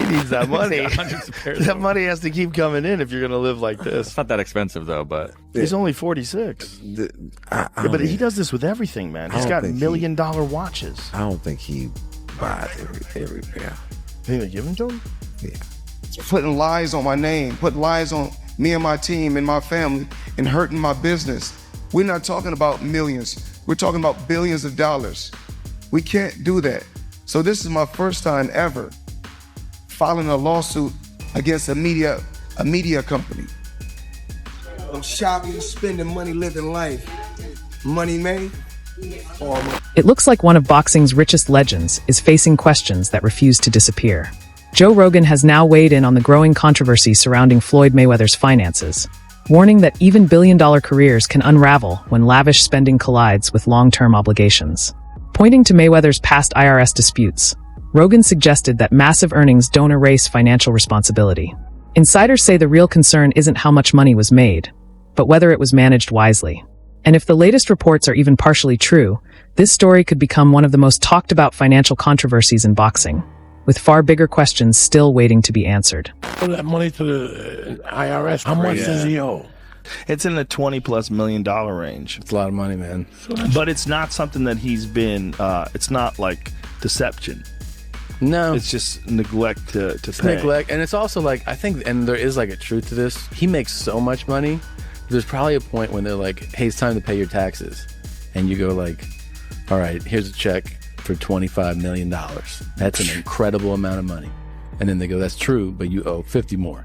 needs that money. Hundreds of pairs. That money has to keep coming in if you're going to live like this. It's not that expensive though, but He's only 46. But he does this with everything, man. He's got $1 million watches. I don't think he buys every pair. Think they give them to him? Yeah. Putting lies on my name, putting lies on me and my team and my family, and hurting my business. We're not talking about millions. We're talking about billions of dollars. We can't do that. So this is my first time ever filing a lawsuit against a media company. I'm shopping, spending money, living life. Money made. It looks like one of boxing's richest legends is facing questions that refuse to disappear. Joe Rogan has now weighed in on the growing controversy surrounding Floyd Mayweather's finances, warning that even billion-dollar careers can unravel when lavish spending collides with long-term obligations. Pointing to Mayweather's past IRS disputes, Rogan suggested that massive earnings don't erase financial responsibility. Insiders say the real concern isn't how much money was made, but whether it was managed wisely. And if the latest reports are even partially true, this story could become one of the most talked about financial controversies in boxing, with far bigger questions still waiting to be answered. That money to the IRS, how much does he owe? It's in the $20+ million range. it's a lot of money, man. But it's not something that he's been, it's not like deception. No, It's just neglect to it's pay. neglect, and it's also like I think, and there is like a truth to this. He makes so much money. There's probably a point when they're like, "Hey, it's time to pay your taxes," and you go like, "All right, here's a check for $25 million. That's an incredible amount of money." And then they go, "That's true, but you owe 50 more,"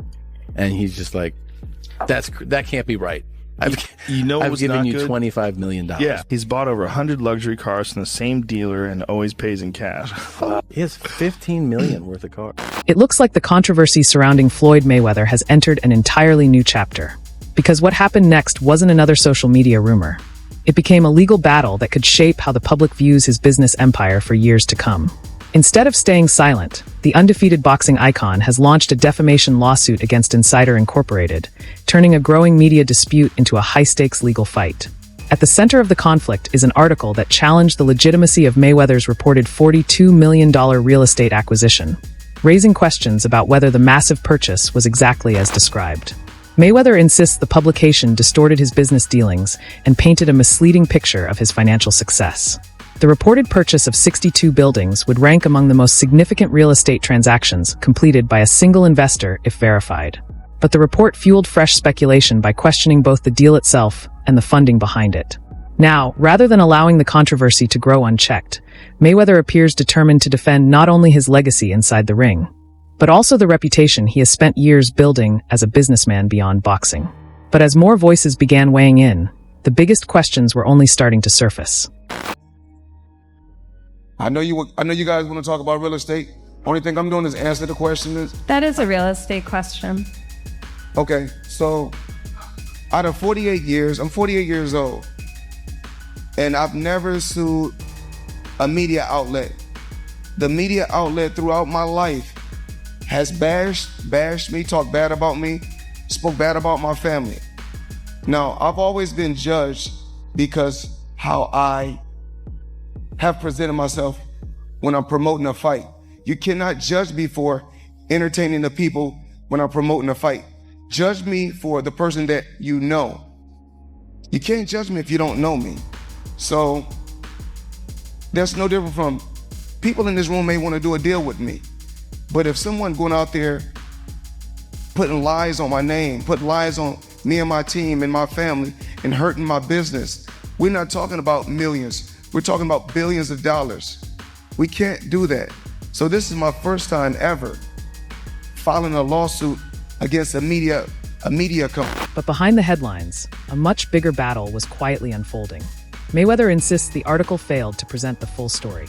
and he's just like, that can't be right. I've given you $25 million. Yeah, he's bought over 100 luxury cars from the same dealer and always pays in cash. He has $15 million worth of cars. It looks like the controversy surrounding Floyd Mayweather has entered an entirely new chapter. Because what happened next wasn't another social media rumor. It became a legal battle that could shape how the public views his business empire for years to come. Instead of staying silent, the undefeated boxing icon has launched a defamation lawsuit against Insider Incorporated, turning a growing media dispute into a high-stakes legal fight. At the center of the conflict is an article that challenged the legitimacy of Mayweather's reported $42 million real estate acquisition, raising questions about whether the massive purchase was exactly as described. Mayweather insists the publication distorted his business dealings and painted a misleading picture of his financial success. The reported purchase of 62 buildings would rank among the most significant real estate transactions completed by a single investor if verified. But the report fueled fresh speculation by questioning both the deal itself and the funding behind it. Now, rather than allowing the controversy to grow unchecked, Mayweather appears determined to defend not only his legacy inside the ring, but also the reputation he has spent years building as a businessman beyond boxing. But as more voices began weighing in, the biggest questions were only starting to surface. I know you guys want to talk about real estate. Only thing I'm doing is answer the questions. That is a real estate question. Okay, so out of 48 years, I'm 48 years old, and I've never sued a media outlet. The media outlet throughout my life has bashed me, talked bad about me, spoke bad about my family. Now, I've always been judged because how I have presented myself when I'm promoting a fight. You cannot judge me for entertaining the people when I'm promoting a fight. Judge me for the person that you know. You can't judge me if you don't know me. So that's no different from people in this room may want to do a deal with me. But if someone going out there putting lies on my name, putting lies on me and my team and my family and hurting my business, we're not talking about millions. We're talking about billions of dollars. We can't do that. So this is my first time ever filing a lawsuit against a media company. But behind the headlines, a much bigger battle was quietly unfolding. Mayweather insists the article failed to present the full story.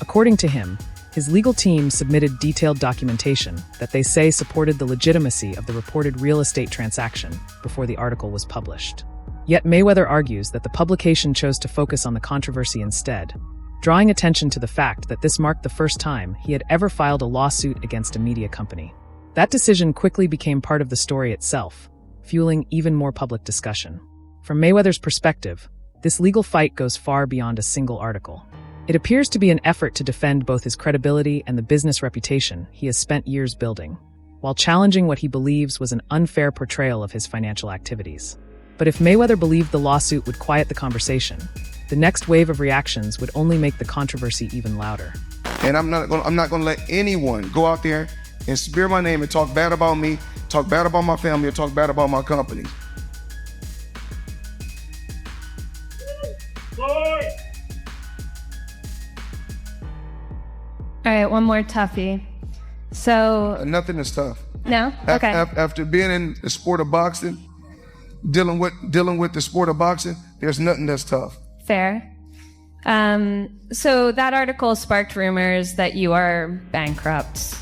According to him, his legal team submitted detailed documentation that they say supported the legitimacy of the reported real estate transaction before the article was published. Yet Mayweather argues that the publication chose to focus on the controversy instead, drawing attention to the fact that this marked the first time he had ever filed a lawsuit against a media company. That decision quickly became part of the story itself, fueling even more public discussion. From Mayweather's perspective, this legal fight goes far beyond a single article. It appears to be an effort to defend both his credibility and the business reputation he has spent years building, while challenging what he believes was an unfair portrayal of his financial activities. But if Mayweather believed the lawsuit would quiet the conversation, the next wave of reactions would only make the controversy even louder. And I'm not gonna let anyone go out there and smear my name and talk bad about me, talk bad about my family, or talk bad about my company. All right, one more toughie. So Nothing is tough. no, okay. After being in the sport of boxing, dealing with the sport of boxing, there's nothing that's tough. Fair. So that article sparked rumors that you are bankrupt.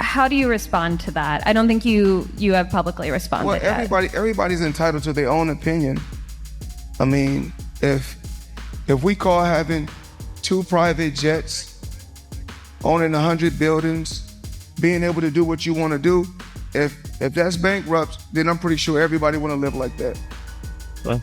How do you respond to that? I don't think you have publicly responded yet. Everybody's entitled to their own opinion. I mean, if we call having 2 private jets, owning 100 buildings, being able to do what you want to do, if that's bankrupt, then I'm pretty sure everybody want to live like that. Well,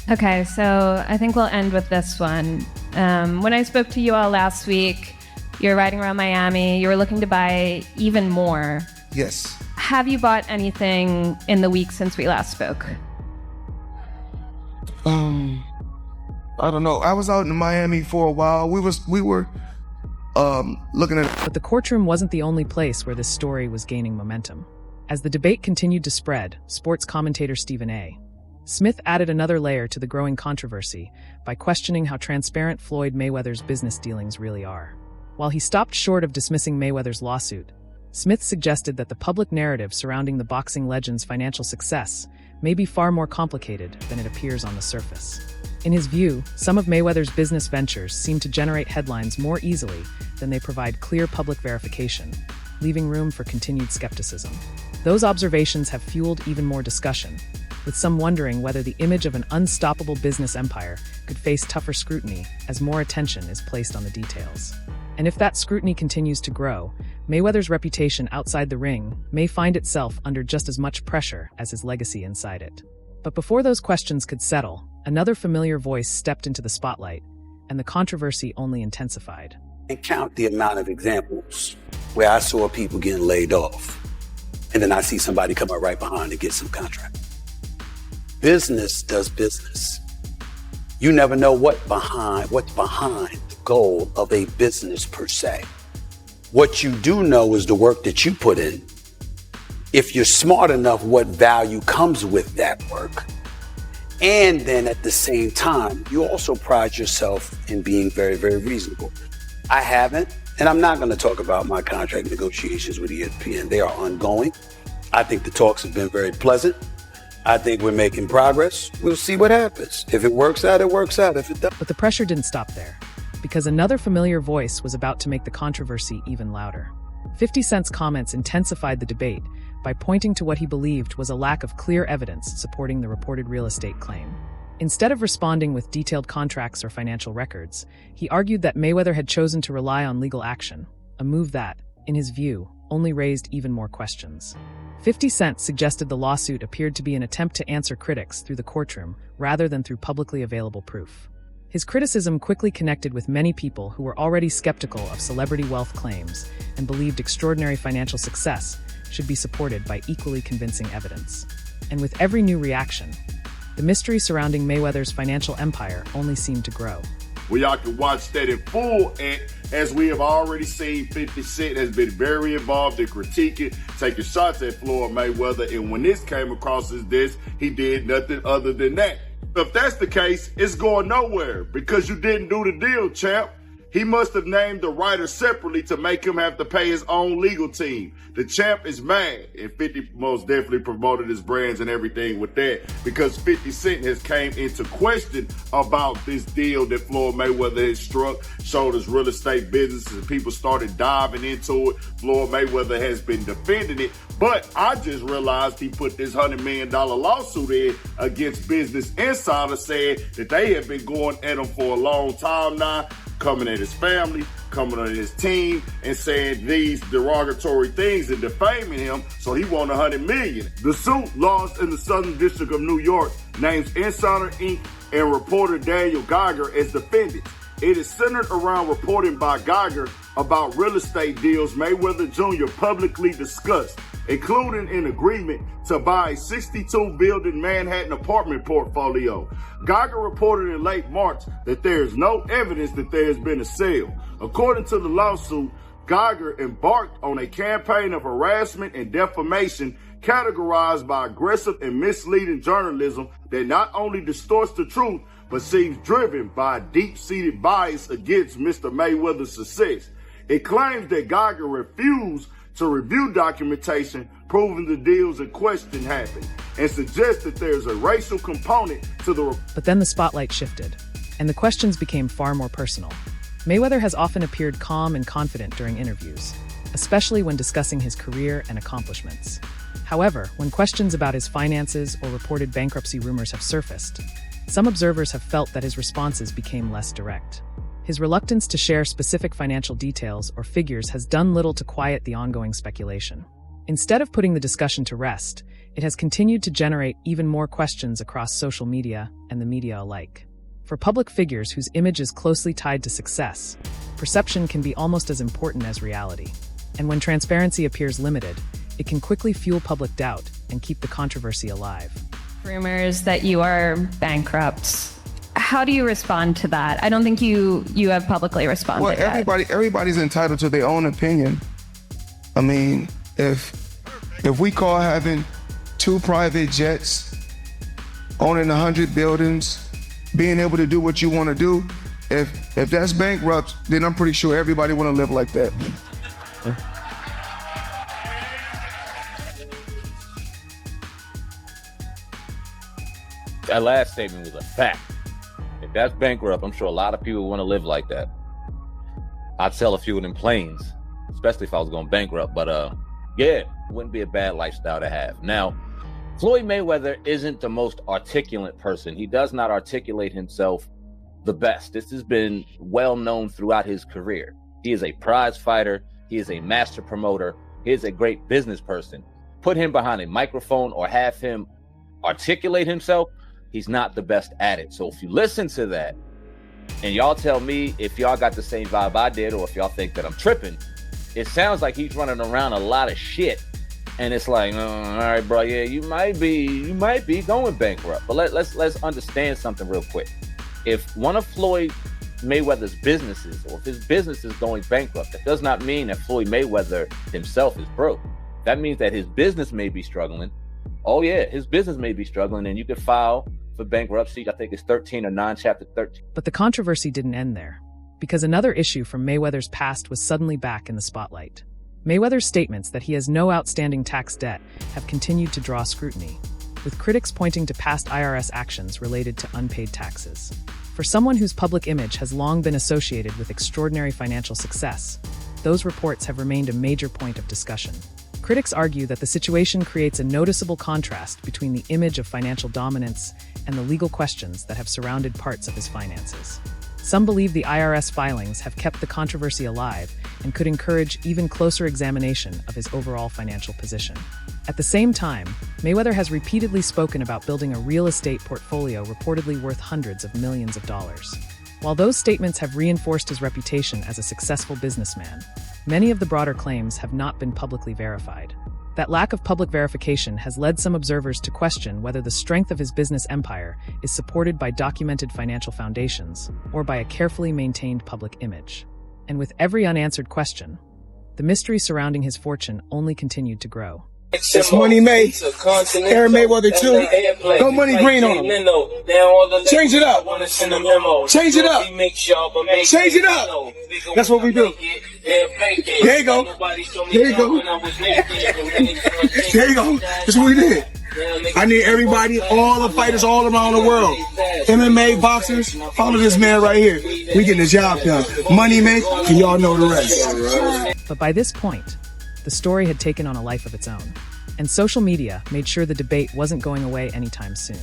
Okay, so I think we'll end with this one. When I spoke to you all last week, you were riding around Miami. You were looking to buy even more. Yes. Have you bought anything in the week since we last spoke? I don't know. I was out in Miami for a while. We were looking at. But the courtroom wasn't the only place where this story was gaining momentum. As the debate continued to spread, sports commentator Stephen A. Smith added another layer to the growing controversy by questioning how transparent Floyd Mayweather's business dealings really are. While he stopped short of dismissing Mayweather's lawsuit, Smith suggested that the public narrative surrounding the boxing legend's financial success may be far more complicated than it appears on the surface. In his view, some of Mayweather's business ventures seem to generate headlines more easily than they provide clear public verification, leaving room for continued skepticism. Those observations have fueled even more discussion, with some wondering whether the image of an unstoppable business empire could face tougher scrutiny as more attention is placed on the details. And if that scrutiny continues to grow, Mayweather's reputation outside the ring may find itself under just as much pressure as his legacy inside it. But before those questions could settle, another familiar voice stepped into the spotlight, and the controversy only intensified. And count the amount of examples where I saw people getting laid off, and then I see somebody come up right behind and get some contract. Business does business. You never know what's behind the goal of a business per se. What you do know is the work that you put in. If you're smart enough, what value comes with that work. And then at the same time, you also pride yourself in being very, very reasonable. I haven't, and I'm not going to talk about my contract negotiations with ESPN. They are ongoing. I think the talks have been very pleasant. I think we're making progress. We'll see what happens. If it works out, it works out. If it doesn't. But the pressure didn't stop there, because another familiar voice was about to make the controversy even louder. 50 Cent's comments intensified the debate by pointing to what he believed was a lack of clear evidence supporting the reported real estate claim. Instead of responding with detailed contracts or financial records, he argued that Mayweather had chosen to rely on legal action, a move that, in his view, only raised even more questions. 50 Cent suggested the lawsuit appeared to be an attempt to answer critics through the courtroom rather than through publicly available proof. His criticism quickly connected with many people who were already skeptical of celebrity wealth claims and believed extraordinary financial success should be supported by equally convincing evidence. And with every new reaction, the mystery surrounding Mayweather's financial empire only seemed to grow. Where y'all can watch that in full, and as we have already seen, 50 Cent has been very involved in critiquing, taking shots at Floyd Mayweather, and when this came across his desk, he did nothing other than that. If that's the case, it's going nowhere, because you didn't do the deal, champ. He must have named the writer separately to make him have to pay his own legal team. The champ is mad, and 50 most definitely promoted his brands and everything with that, because 50 Cent has came into question about this deal that Floyd Mayweather has struck, showed his real estate business, and people started diving into it. Floyd Mayweather has been defending it, but I just realized he put this $100 million lawsuit in against Business Insider, saying that they have been going at him for a long time now, coming at his family, coming on his team, and saying these derogatory things and defaming him, so he won $100 million. The suit launched in the Southern District of New York names Insider Inc. and reporter Daniel Geiger as defendants. It is centered around reporting by Geiger about real estate deals Mayweather Jr. publicly discussed, including an agreement to buy a 62-building Manhattan apartment portfolio. Geiger reported in late March that there is no evidence that there has been a sale. According to the lawsuit, Geiger embarked on a campaign of harassment and defamation categorized by aggressive and misleading journalism that not only distorts the truth, but seems driven by a deep-seated bias against Mr. Mayweather's success. It claims that Geiger refused to review documentation proving the deals in question happened, and suggests that there's a racial component to the... But then the spotlight shifted, and the questions became far more personal. Mayweather has often appeared calm and confident during interviews, especially when discussing his career and accomplishments. However, when questions about his finances or reported bankruptcy rumors have surfaced, some observers have felt that his responses became less direct. His reluctance to share specific financial details or figures has done little to quiet the ongoing speculation. Instead of putting the discussion to rest, it has continued to generate even more questions across social media and the media alike. For public figures whose image is closely tied to success, perception can be almost as important as reality. And when transparency appears limited, it can quickly fuel public doubt and keep the controversy alive. Rumors that you are bankrupt. How do you respond to that? I don't think you have publicly responded. Well, everybody's entitled to their own opinion. I mean, if we call having 2 private jets, owning 100 buildings, being able to do what you want to do, if that's bankrupt, then I'm pretty sure everybody want to live like that. That last statement was a fact. If that's bankrupt, I'm sure a lot of people want to live like that. I'd sell a few of them planes, especially if I was going bankrupt. But yeah, it wouldn't be a bad lifestyle to have. Now, Floyd Mayweather isn't the most articulate person. He does not articulate himself the best. This has been well known throughout his career. He is a prize fighter. He is a master promoter. He is a great business person. Put him behind a microphone or have him articulate himself, he's not the best at it. So if you listen to that and y'all tell me if y'all got the same vibe I did, or if y'all think that I'm tripping, it sounds like he's running around a lot of shit. And it's like, all right, bro, yeah, you might be going bankrupt. But let's understand something real quick. If one of Floyd Mayweather's businesses, or if his business is going bankrupt, that does not mean that Floyd Mayweather himself is broke. That means that his business may be struggling. Oh yeah, his business may be struggling, and you could file for bankruptcy. I think it's 13 or 9, chapter 13. But the controversy didn't end there, because another issue from Mayweather's past was suddenly back in the spotlight. Mayweather's statements that he has no outstanding tax debt have continued to draw scrutiny, with critics pointing to past IRS actions related to unpaid taxes. For someone whose public image has long been associated with extraordinary financial success, those reports have remained a major point of discussion. Critics argue that the situation creates a noticeable contrast between the image of financial dominance and the legal questions that have surrounded parts of his finances. Some believe the IRS filings have kept the controversy alive and could encourage even closer examination of his overall financial position. At the same time, Mayweather has repeatedly spoken about building a real estate portfolio reportedly worth hundreds of millions of dollars. While those statements have reinforced his reputation as a successful businessman, many of the broader claims have not been publicly verified. That lack of public verification has led some observers to question whether the strength of his business empire is supported by documented financial foundations or by a carefully maintained public image. And with every unanswered question, the mystery surrounding his fortune only continued to grow. It's Money May, Aaron Mayweather too. Go Money Green on him. Change it up. Change it up. Change it up. That's what we do. There you go. There you go. There you go. That's what we did. I need everybody, all the fighters all around the world, MMA, boxers, follow this man right here. We getting the job done. Money May, and y'all know the rest. But by this point, the story had taken on a life of its own, and social media made sure the debate wasn't going away anytime soon.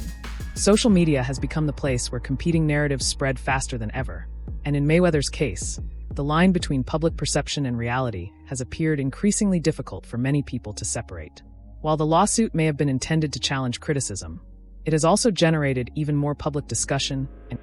Social media has become the place where competing narratives spread faster than ever, And in Mayweather's case, the line between public perception and reality has appeared increasingly difficult for many people to separate. While the lawsuit may have been intended to challenge criticism, it has also generated even more public discussion and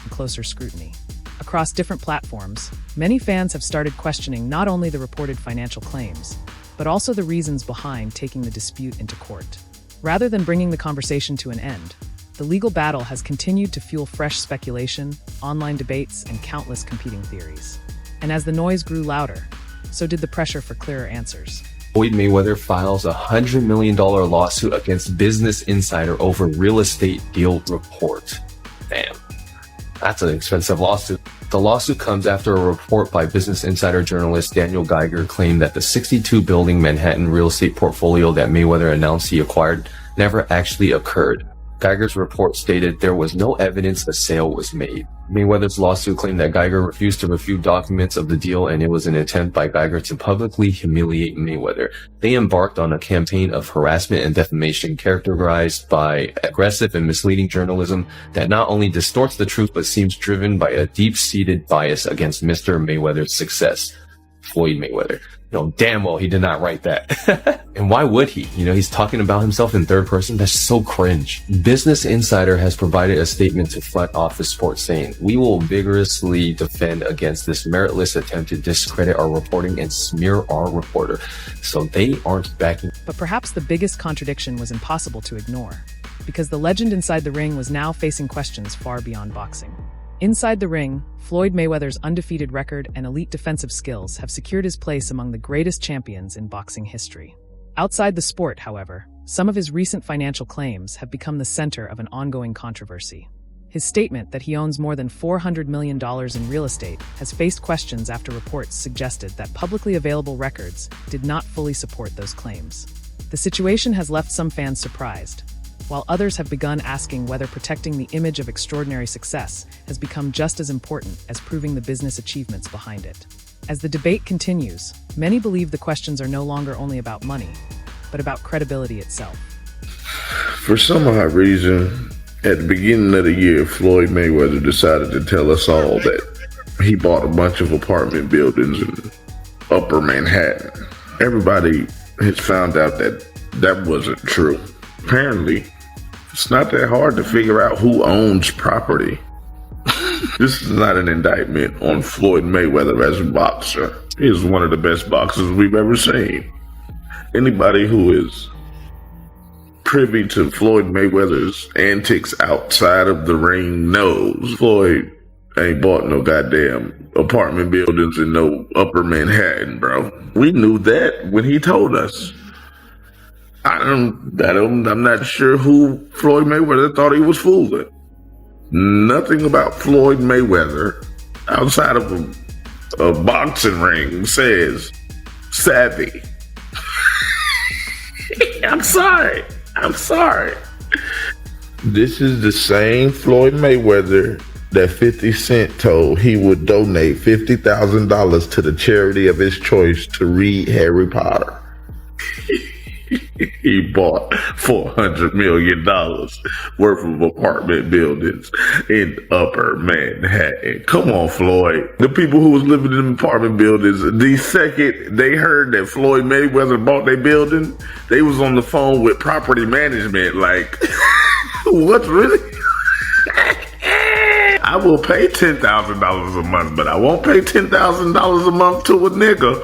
closer scrutiny. Across different platforms, many fans have started questioning not only the reported financial claims, but also the reasons behind taking the dispute into court. Rather than bringing the conversation to an end, the legal battle has continued to fuel fresh speculation, online debates, and countless competing theories. And as the noise grew louder, so did the pressure for clearer answers. Floyd Mayweather files a $100 million lawsuit against Business Insider over real estate deal report. Damn, that's an expensive lawsuit. The lawsuit comes after a report by Business Insider journalist Daniel Geiger claimed that the 62-building Manhattan real estate portfolio that Mayweather announced he acquired never actually occurred. Geiger's report stated there was no evidence a sale was made. Mayweather's lawsuit claimed that Geiger refused to refute documents of the deal, and it was an attempt by Geiger to publicly humiliate Mayweather. They embarked on a campaign of harassment and defamation characterized by aggressive and misleading journalism that not only distorts the truth but seems driven by a deep-seated bias against Mr. Mayweather's success. Floyd Mayweather. Damn well he did not write that. And why would he? He's talking about himself in third person. That's so cringe. Business Insider has provided a statement to Front Office Sports saying, "We will vigorously defend against this meritless attempt to discredit our reporting and smear our reporter." So they aren't backing. But perhaps the biggest contradiction was impossible to ignore, because the legend inside the ring was now facing questions far beyond boxing. Inside the ring, Floyd Mayweather's undefeated record and elite defensive skills have secured his place among the greatest champions in boxing history. Outside the sport, however, some of his recent financial claims have become the center of an ongoing controversy. His statement that he owns more than $400 million in real estate has faced questions after reports suggested that publicly available records did not fully support those claims. The situation has left some fans surprised, while others have begun asking whether protecting the image of extraordinary success has become just as important as proving the business achievements behind it. As the debate continues, many believe the questions are no longer only about money, but about credibility itself. For some odd reason, at the beginning of the year, Floyd Mayweather decided to tell us all that he bought a bunch of apartment buildings in Upper Manhattan. Everybody has found out that that wasn't true. Apparently, it's not that hard to figure out who owns property. This is not an indictment on Floyd Mayweather as a boxer. He is one of the best boxers we've ever seen. Anybody who is privy to Floyd Mayweather's antics outside of the ring knows Floyd ain't bought no goddamn apartment buildings in no Upper Manhattan, bro. We knew that when he told us. I'm not sure who Floyd Mayweather thought he was fooling. Nothing about Floyd Mayweather outside of a boxing ring says savvy. I'm sorry. This is the same Floyd Mayweather that 50 Cent told he would donate $50,000 to the charity of his choice to read Harry Potter. He bought $400 million worth of apartment buildings in Upper Manhattan. Come on, Floyd. The people who was living in apartment buildings, the second they heard that Floyd Mayweather bought their building, they was on the phone with property management like, what's really? I will pay $10,000 a month, but I won't pay $10,000 a month to a nigga.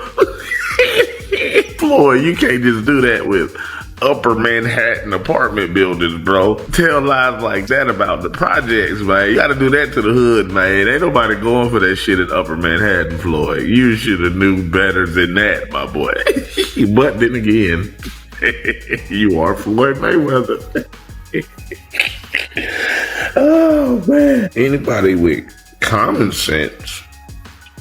Floyd, you can't just do that with Upper Manhattan apartment buildings, bro. Tell lies like that about the projects, man. You gotta do that to the hood, man. Ain't nobody going for that shit in Upper Manhattan, Floyd. You should have knew better than that, my boy. But then again, you are Floyd Mayweather. Oh, man. Anybody with common sense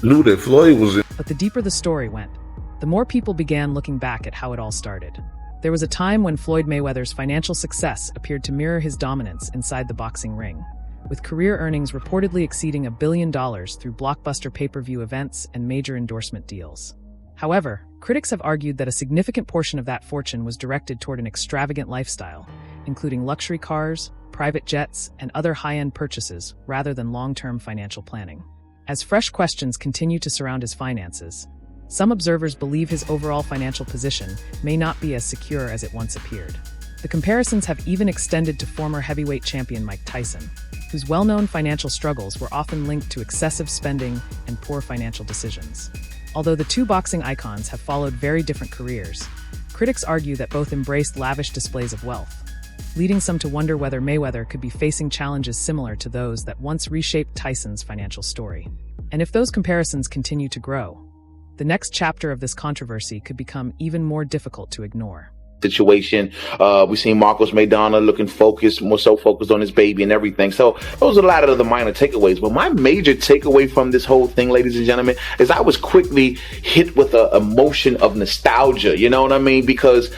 knew that Floyd was in. But the deeper the story went, the more people began looking back at how it all started. There was a time when Floyd Mayweather's financial success appeared to mirror his dominance inside the boxing ring, with career earnings reportedly exceeding $1 billion through blockbuster pay-per-view events and major endorsement deals. However, critics have argued that a significant portion of that fortune was directed toward an extravagant lifestyle, including luxury cars, private jets, and other high-end purchases rather than long-term financial planning. As fresh questions continue to surround his finances, some observers believe his overall financial position may not be as secure as it once appeared. The comparisons have even extended to former heavyweight champion Mike Tyson, whose well-known financial struggles were often linked to excessive spending and poor financial decisions. Although the two boxing icons have followed very different careers, critics argue that both embraced lavish displays of wealth, leading some to wonder whether Mayweather could be facing challenges similar to those that once reshaped Tyson's financial story. And if those comparisons continue to grow, the next chapter of this controversy could become even more difficult to ignore. Situation. We've seen Marcos Maidana looking focused, more so focused on his baby and everything. So those are a lot of the minor takeaways. But my major takeaway from this whole thing, ladies and gentlemen, is I was quickly hit with a emotion of nostalgia. You know what I mean? Because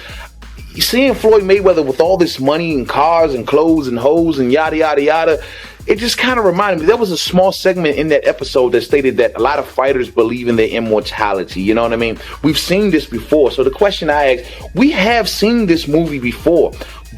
seeing Floyd Mayweather with all this money and cars and clothes and hoes and yada, yada, yada, it just kind of reminded me. There was a small segment in that episode that stated that a lot of fighters believe in their immortality. You know what I mean? We've seen this before. So the question I ask, we have seen this movie before.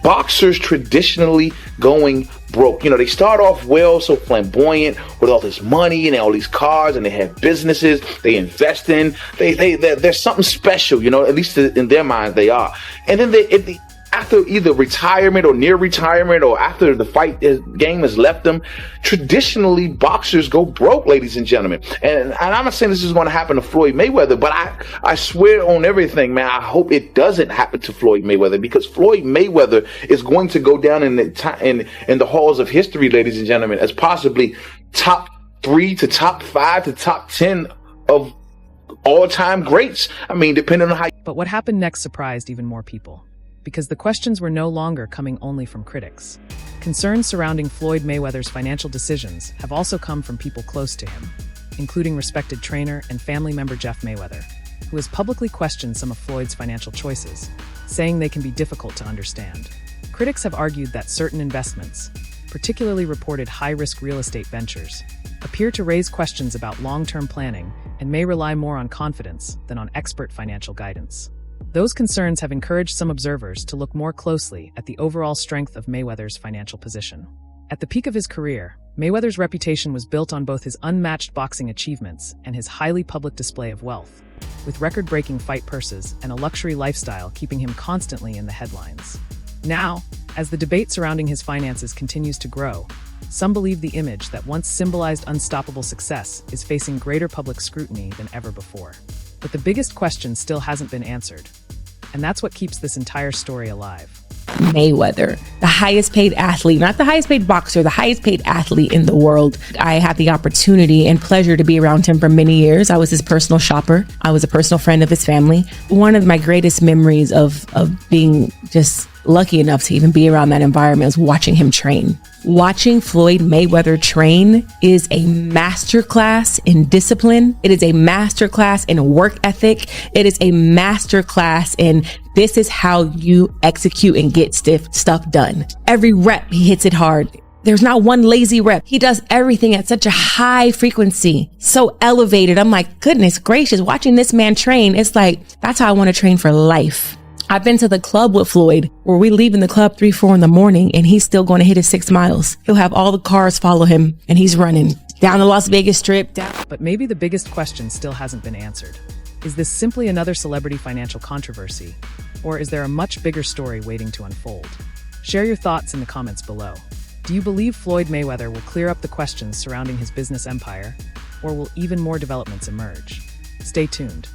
Boxers traditionally going broke. You know, they start off well, so flamboyant with all this money and all these cars, and they have businesses they invest in. They're something special, you know, at least in their minds they are. And then after either retirement or near retirement or after the fight game has left them, traditionally boxers go broke, ladies and gentlemen. And I'm not saying this is going to happen to Floyd Mayweather, but I swear on everything, man, I hope it doesn't happen to Floyd Mayweather, because Floyd Mayweather is going to go down in the halls of history, ladies and gentlemen, as possibly top 3 to top 5 to top 10 of all-time greats. I mean, depending on how. But what happened next surprised even more people, because the questions were no longer coming only from critics. Concerns surrounding Floyd Mayweather's financial decisions have also come from people close to him, including respected trainer and family member Jeff Mayweather, who has publicly questioned some of Floyd's financial choices, saying they can be difficult to understand. Critics have argued that certain investments, particularly reported high-risk real estate ventures, appear to raise questions about long-term planning and may rely more on confidence than on expert financial guidance. Those concerns have encouraged some observers to look more closely at the overall strength of Mayweather's financial position. At the peak of his career, Mayweather's reputation was built on both his unmatched boxing achievements and his highly public display of wealth, with record-breaking fight purses and a luxury lifestyle keeping him constantly in the headlines. Now, as the debate surrounding his finances continues to grow, some believe the image that once symbolized unstoppable success is facing greater public scrutiny than ever before. But the biggest question still hasn't been answered, and that's what keeps this entire story alive. Mayweather, the highest paid athlete, not the highest paid boxer, the highest paid athlete in the world. I had the opportunity and pleasure to be around him for many years. I was his personal shopper. I was a personal friend of his family. One of my greatest memories of being just lucky enough to even be around that environment is watching him train. Watching Floyd Mayweather train is a masterclass in discipline. It is a masterclass in work ethic. It is a masterclass in this is how you execute and get stuff done. Every rep, he hits it hard. There's not one lazy rep. He does everything at such a high frequency, so elevated. I'm like, goodness gracious, watching this man train, it's like, that's how I want to train for life. I've been to the club with Floyd where we leave in the club 3-4 in the morning and he's still going to hit his 6 miles. He'll have all the cars follow him and he's running down the Las Vegas Strip. But maybe the biggest question still hasn't been answered. Is this simply another celebrity financial controversy, or is there a much bigger story waiting to unfold? Share your thoughts in the comments below. Do you believe Floyd Mayweather will clear up the questions surrounding his business empire, or will even more developments emerge? Stay tuned.